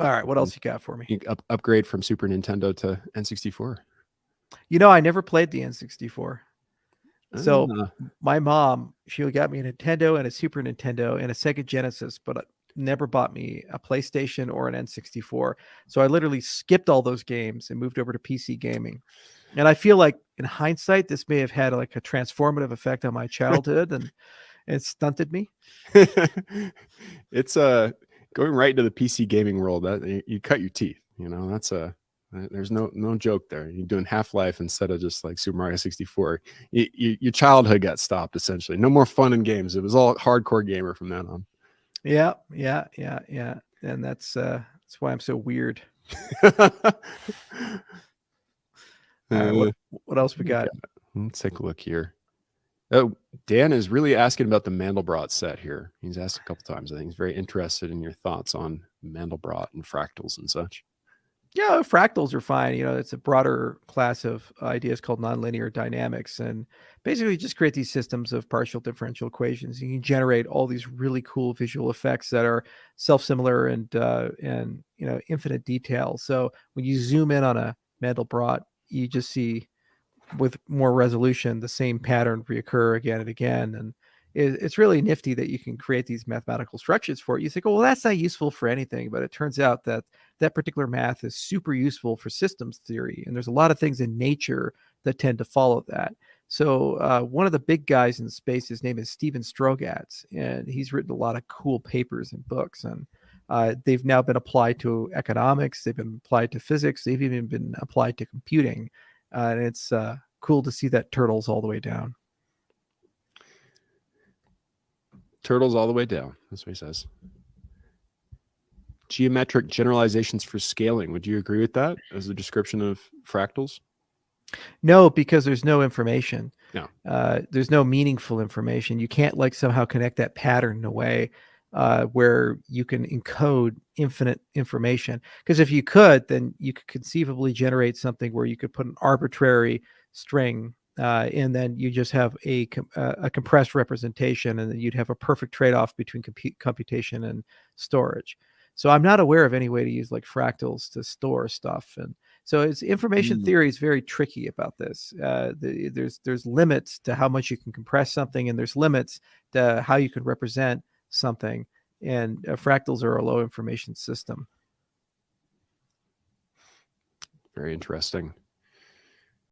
All right, what else you got for me? You upgrade from Super Nintendo to N64. I never played the N64. So my mom, she got me a Nintendo and a Super Nintendo and a Sega Genesis, but never bought me a PlayStation or an N64. So I literally skipped all those games and moved over to PC gaming. And I feel like in hindsight, this may have had like a transformative effect on my childhood and it stunted me. It's going right into the PC gaming world. That you cut your teeth. That's there's no joke there. You're doing Half-Life instead of just like Super Mario 64. Your childhood got stopped essentially. No more fun in games. It was all hardcore gamer from then on. Yeah. And that's why I'm so weird. What else we got? Let's take a look here. Oh, Dan is really asking about the Mandelbrot set here. He's asked a couple times. I think he's very interested in your thoughts on Mandelbrot and fractals and such. Yeah, fractals are fine. It's a broader class of ideas called nonlinear dynamics, and basically just create these systems of partial differential equations. You can generate all these really cool visual effects that are self-similar and infinite detail. So when you zoom in on a Mandelbrot, you just see with more resolution the same pattern reoccur again and again, and it's really nifty that you can create these mathematical structures for it. You think, oh, well, that's not useful for anything, but it turns out that that particular math is super useful for systems theory, and there's a lot of things in nature that tend to follow that. So one of the big guys in space, his name is Stephen Strogatz, and he's written a lot of cool papers and books, and they've now been applied to economics, they've been applied to physics, they've even been applied to computing, and it's cool to see that turtles all the way down. Turtles all the way down. That's what he says. Geometric generalizations for scaling. Would you agree with that as a description of fractals? No, because there's no information. No. There's no meaningful information. You can't like somehow connect that pattern in a way where you can encode infinite information. Because if you could, then you could conceivably generate something where you could put an arbitrary string and then you just have a compressed representation, and then you'd have a perfect trade-off between computation and storage. So I'm not aware of any way to use like fractals to store stuff. And so it's information theory is very tricky about this. There's limits to how much you can compress something, and there's limits to how you can represent something. And fractals are a low information system. Very interesting.